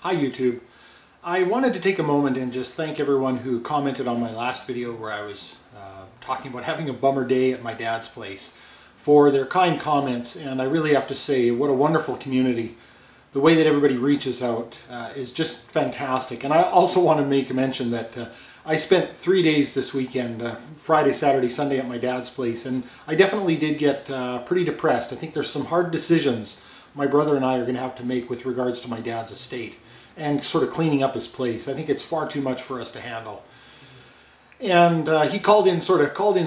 Hi YouTube. I wanted to take a moment and just thank everyone who commented on my last video where I was talking about having a bummer day at my dad's place for their kind comments, and I really have to say what a wonderful community. The way that everybody reaches out is just fantastic. And I also want to make a mention that I spent 3 days this weekend, Friday, Saturday, Sunday at my dad's place, and I definitely did get pretty depressed. I think there's some hard decisions my brother and I are going to have to make with regards to my dad's estate and sort of cleaning up his place. I think it's far too much for us to handle. And he called in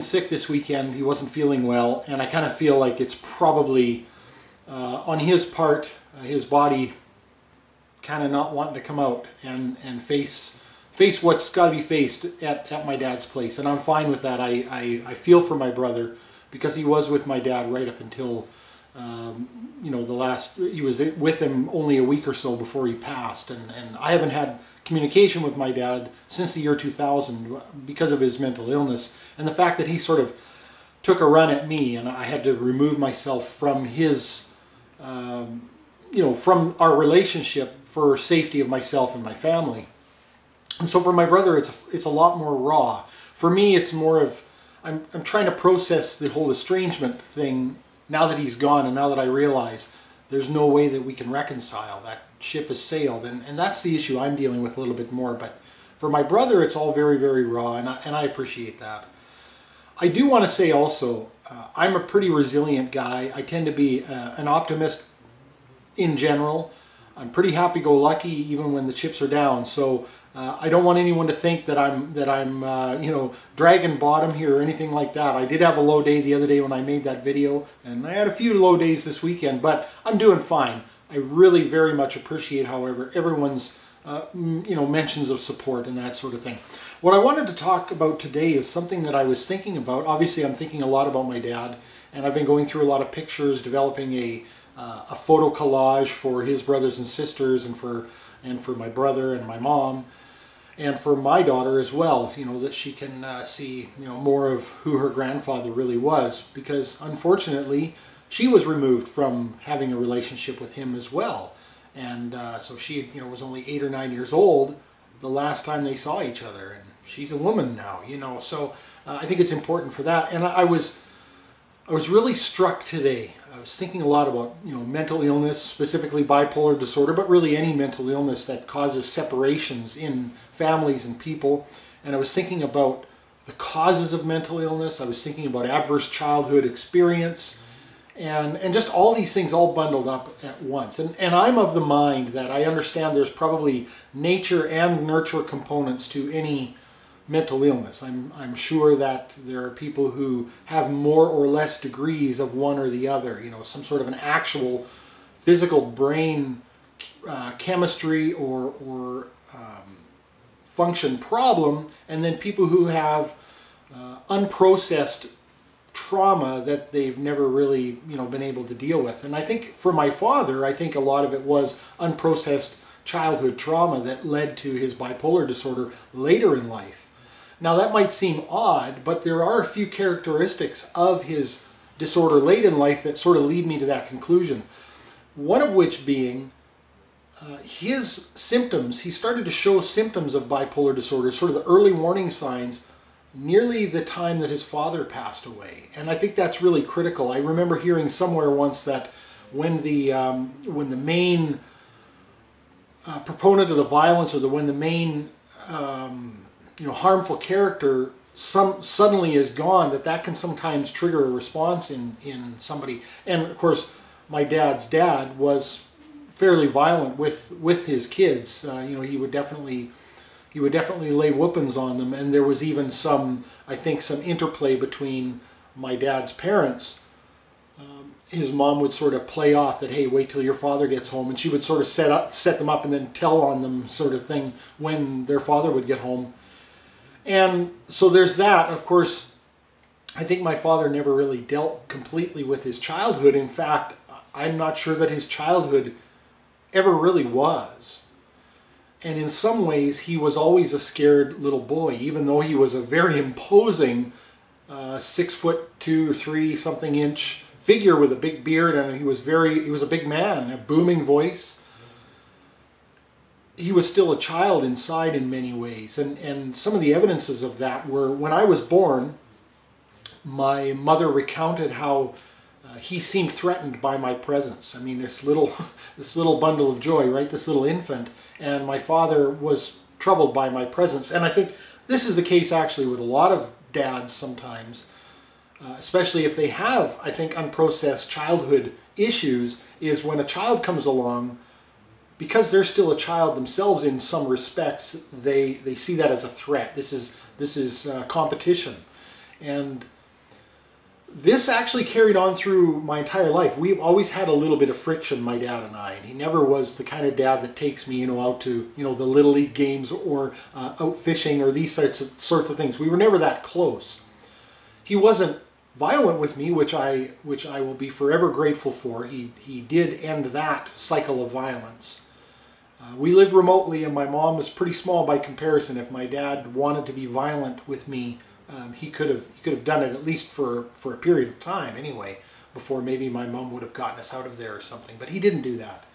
sick this weekend. He wasn't feeling well, and I kind of feel like it's probably on his part, his body kind of not wanting to come out and face what's got to be faced at my dad's place. And I'm fine with that. I feel for my brother because he was with my dad right up until you know, he was with him only a week or so before he passed, and I haven't had communication with my dad since the year 2000 because of his mental illness and the fact that he sort of took a run at me, and I had to remove myself from his you know, from our relationship for safety of myself and my family. And so for my brother it's a lot more raw. For me it's more of I'm trying to process the whole estrangement thing now that he's gone, and now that I realize there's no way that we can reconcile. That ship has sailed, and that's the issue I'm dealing with a little bit more. But for my brother, it's all very, very raw, and I appreciate that. I do want to say also, I'm a pretty resilient guy. I tend to be an optimist in general. I'm pretty happy-go-lucky even when the chips are down. So I don't want anyone to think that I'm you know, dragging bottom here or anything like that. I did have a low day the other day when I made that video, and I had a few low days this weekend, but I'm doing fine. I really very much appreciate, however, everyone's you know, mentions of support and that sort of thing. What I wanted to talk about today is something that I was thinking about. Obviously, I'm thinking a lot about my dad, and I've been going through a lot of pictures, developing a photo collage for his brothers and sisters, and for my brother and my mom, and for my daughter as well, you know, that she can see, you know, more of who her grandfather really was, because unfortunately she was removed from having a relationship with him as well. And so she, you know, was only 8 or 9 years old the last time they saw each other, and she's a woman now, you know. So I think it's important for that. And I was really struck today. I was thinking a lot about, you know, mental illness, specifically bipolar disorder, but really any mental illness that causes separations in families and people. And I was thinking about the causes of mental illness. I was thinking about adverse childhood experience, and just all these things all bundled up at once. And I'm of the mind that I understand there's probably nature and nurture components to any mental illness. I'm sure that there are people who have more or less degrees of one or the other, you know, some sort of an actual physical brain chemistry or function problem, and then people who have unprocessed trauma that they've never really, you know, been able to deal with. And I think for my father, I think a lot of it was unprocessed childhood trauma that led to his bipolar disorder later in life. Now that might seem odd, but there are a few characteristics of his disorder late in life that sort of lead me to that conclusion. One of which being his symptoms. He started to show symptoms of bipolar disorder, sort of the early warning signs, nearly the time that his father passed away. And I think that's really critical. I remember hearing somewhere once that when the main proponent of the violence, or when the main you know, harmful character suddenly is gone, that can sometimes trigger a response in somebody. And of course, my dad's dad was fairly violent with his kids. You know, he would definitely lay whoopings on them, and there was even I think some interplay between my dad's parents. His mom would sort of play off that, hey, wait till your father gets home, and she would sort of set them up and then tell on them, sort of thing, when their father would get home. And so there's that. Of course, I think my father never really dealt completely with his childhood. In fact, I'm not sure that his childhood ever really was. And in some ways, he was always a scared little boy, even though he was a very imposing 6'2" or 3 something inch figure with a big beard, and he was a big man, a booming voice. he was still a child inside in many ways. And some of the evidences of that were when I was born, my mother recounted how he seemed threatened by my presence. I mean, this little bundle of joy, right? This little infant, and my father was troubled by my presence. And I think this is the case actually with a lot of dads sometimes, especially if they have, I think, unprocessed childhood issues, is when a child comes along, because they're still a child themselves in some respects, they see that as a threat. This is competition. And this actually carried on through my entire life. We've always had a little bit of friction, my dad and I. And he never was the kind of dad that takes me, out to, the Little League games or out fishing or these sorts of things. We were never that close. He wasn't violent with me, which I will be forever grateful for. He did end that cycle of violence. We lived remotely, and my mom was pretty small by comparison. If my dad wanted to be violent with me, he could have done it, at least for a period of time anyway, before maybe my mom would have gotten us out of there or something. But he didn't do that.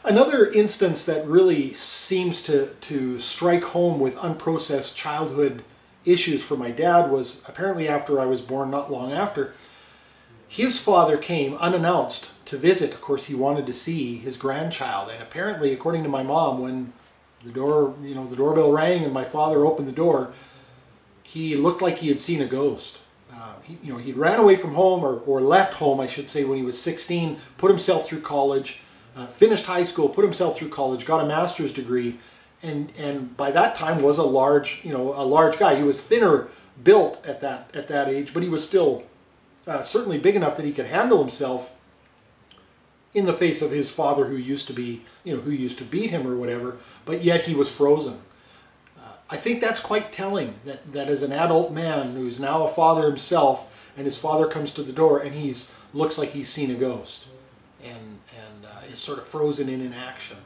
Another instance that really seems to strike home with unprocessed childhood issues for my dad was apparently after I was born, not long after. His father came unannounced to visit. Of course, he wanted to see his grandchild, and apparently, according to my mom, when the doorbell rang and my father opened the door, he looked like he had seen a ghost. He ran away from home, or left home, I should say, when he was 16, put himself through college, finished high school, put himself through college, got a master's degree, and by that time was a large guy. He was thinner built at that age, but he was still certainly big enough that he could handle himself in the face of his father, who used to beat him or whatever, but yet he was frozen. I think that's quite telling, that as an adult man who's now a father himself, and his father comes to the door and looks like he's seen a ghost and is sort of frozen in inaction.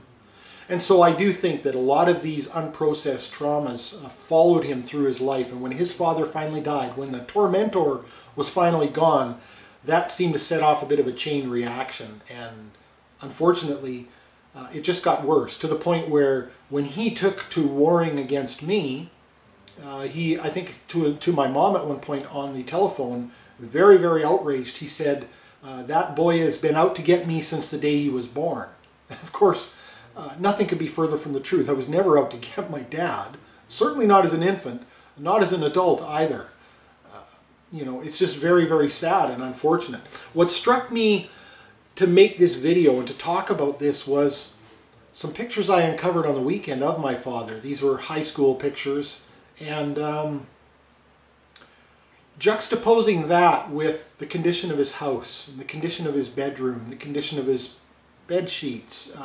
And so I do think that a lot of these unprocessed traumas followed him through his life. And when his father finally died, when the tormentor was finally gone, that seemed to set off a bit of a chain reaction. And unfortunately, it just got worse, to the point where when he took to warring against me, I think to my mom at one point on the telephone, very, very outraged, he said, that boy has been out to get me since the day he was born. And of course, nothing could be further from the truth. I was never out to get my dad, certainly not as an infant, not as an adult either. It's just very, very sad and unfortunate. What struck me to make this video and to talk about this was some pictures I uncovered on the weekend of my father. These were high school pictures, and juxtaposing that with the condition of his house, and the condition of his bedroom, the condition of his bed sheets,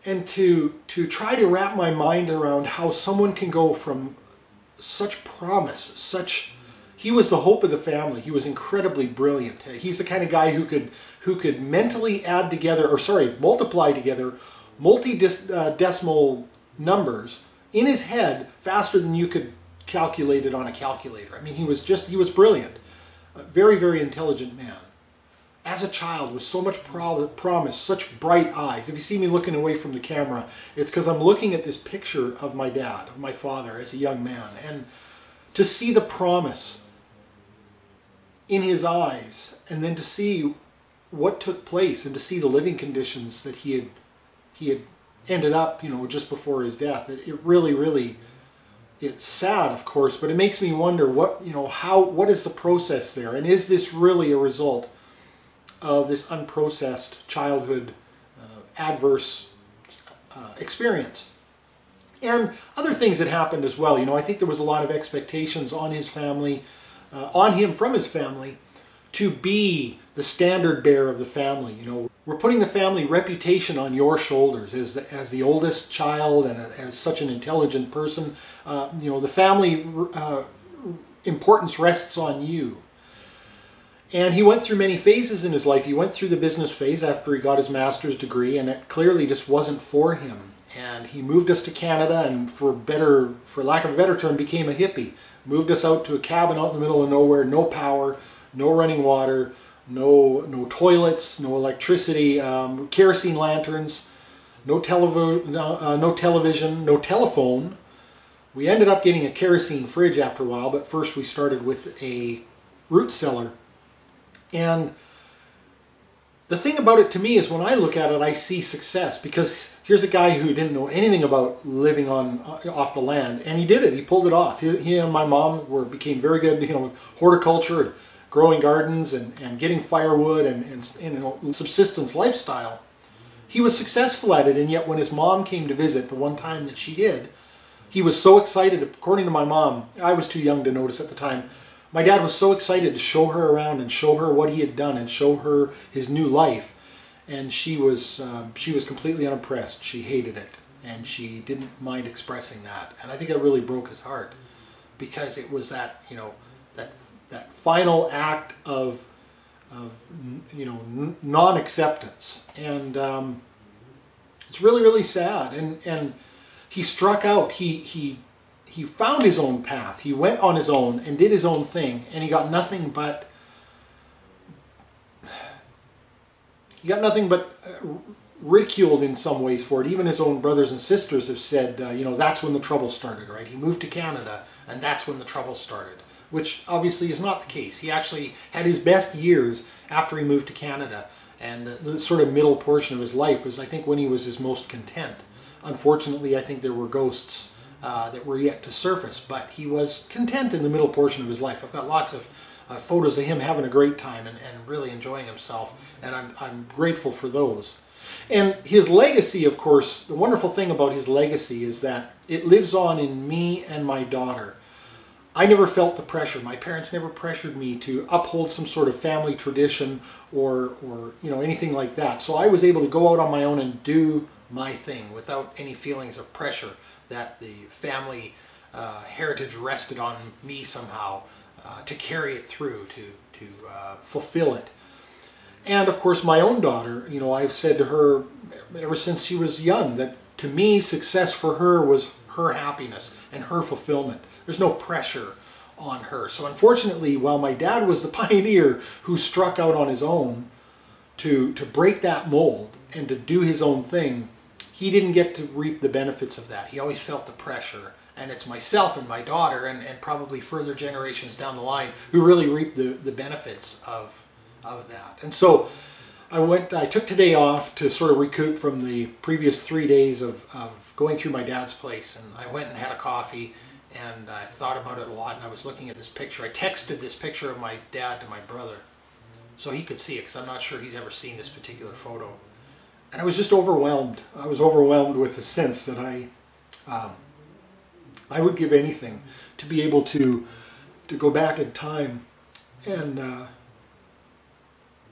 and to try to wrap my mind around how someone can go from such promise, he was the hope of the family. He was incredibly brilliant. He's the kind of guy who could mentally multiply together multi-decimal numbers in his head faster than you could calculate it on a calculator. I mean, he was brilliant. A very, very intelligent man. As a child, with so much promise, such bright eyes. If you see me looking away from the camera, it's because I'm looking at this picture of my dad, of my father as a young man. And to see the promise in his eyes, and then to see what took place, and to see the living conditions that he had ended up, just before his death, it really, really, it's sad, of course, but it makes me wonder what is the process there, and is this really a result of this unprocessed childhood adverse experience? And other things that happened as well. I think there was a lot of expectations on his family, on him from his family, to be the standard bearer of the family. We're putting the family reputation on your shoulders as the oldest child and as such an intelligent person. The family importance rests on you. And he went through many phases in his life. He went through the business phase after he got his master's degree, and it clearly just wasn't for him. And he moved us to Canada, and for lack of a better term, became a hippie. Moved us out to a cabin out in the middle of nowhere, no power, no running water, no toilets, no electricity, kerosene lanterns. no television, no telephone. We ended up getting a kerosene fridge after a while, but first we started with a root cellar. And the thing about it to me is when I look at it, I see success, because here's a guy who didn't know anything about living off the land, and he did it. He pulled it off. He and my mom became very good, horticulture and growing gardens and getting firewood and subsistence lifestyle. He was successful at it, and yet when his mom came to visit the one time that she did, he was so excited. According to my mom, I was too young to notice at the time, my dad was so excited to show her around and show her what he had done and show her his new life. And she was completely unimpressed. She hated it, and she didn't mind expressing that. And I think it really broke his heart, because it was that, that final act of non-acceptance. And it's really, really sad. And he struck out. He found his own path. He went on his own and did his own thing, and he got nothing but ridiculed in some ways for it. Even his own brothers and sisters have said, that's when the trouble started, right? He moved to Canada, and that's when the trouble started, which obviously is not the case. He actually had his best years after he moved to Canada, and the sort of middle portion of his life was, I think, when he was his most content. Unfortunately, I think there were ghosts that were yet to surface, but he was content in the middle portion of his life. I've got lots of photos of him having a great time and really enjoying himself, and I'm grateful for those. And his legacy, of course, the wonderful thing about his legacy is that it lives on in me and my daughter. I never felt the pressure. My parents never pressured me to uphold some sort of family tradition or anything like that. So I was able to go out on my own and do my thing without any feelings of pressure that the family heritage rested on me somehow to carry it through, to fulfill it. And of course my own daughter, I've said to her ever since she was young that to me success for her was her happiness and her fulfillment. There's no pressure on her. So unfortunately, while my dad was the pioneer who struck out on his own to break that mold and to do his own thing, he didn't get to reap the benefits of that. He always felt the pressure. And it's myself and my daughter and probably further generations down the line who really reap the benefits of that. And so I took today off to sort of recoup from the previous 3 days of going through my dad's place. And I went and had a coffee, and I thought about it a lot, and I was looking at this picture. I texted this picture of my dad to my brother so he could see it, because I'm not sure he's ever seen this particular photo. And I was just overwhelmed. I was overwhelmed with the sense that I would give anything to be able to go back in time and,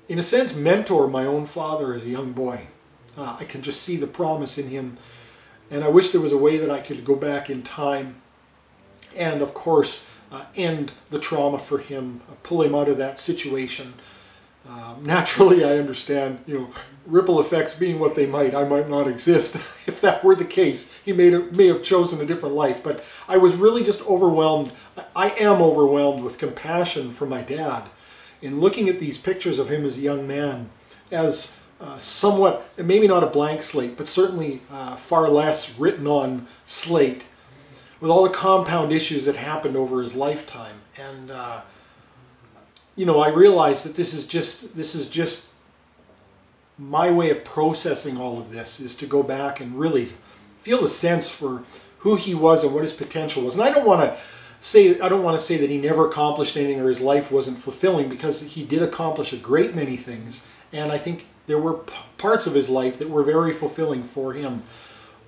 in a sense, mentor my own father as a young boy. I can just see the promise in him, and I wish there was a way that I could go back in time and, of course, end the trauma for him, pull him out of that situation. Naturally, I understand, ripple effects being what they might, I might not exist. If that were the case, he may have chosen a different life. But I was really just overwhelmed. I am overwhelmed with compassion for my dad in looking at these pictures of him as a young man, as somewhat, maybe not a blank slate, but certainly far less written on slate, with all the compound issues that happened over his lifetime. And I realize that this is just my way of processing all of this, is to go back and really feel the sense for who he was and what his potential was. And I don't want to say that he never accomplished anything or his life wasn't fulfilling, because he did accomplish a great many things, and I think there were parts of his life that were very fulfilling for him.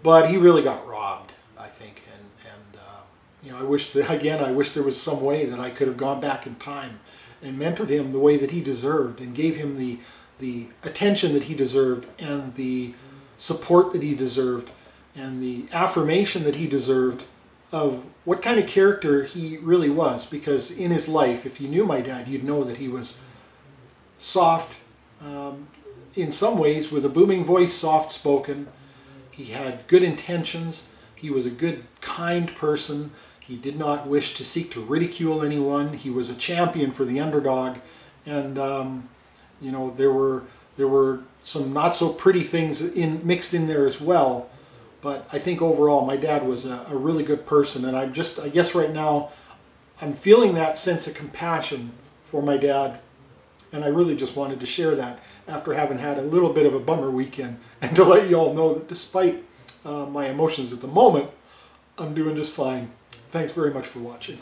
But he really got robbed, I think, and I wish there was some way that I could have gone back in time and mentored him the way that he deserved, and gave him the attention that he deserved, and the support that he deserved, and the affirmation that he deserved of what kind of character he really was. Because in his life, if you knew my dad, you'd know that he was soft, in some ways, with a booming voice, soft-spoken. He had good intentions. He was a good, kind person. He did not wish to seek to ridicule anyone. He was a champion for the underdog. And, there were There were some not so pretty things mixed in there as well. But I think overall my dad was a really good person, and I guess right now I'm feeling that sense of compassion for my dad, and I really just wanted to share that after having had a little bit of a bummer weekend, and to let you all know that despite my emotions at the moment, I'm doing just fine. Thanks very much for watching.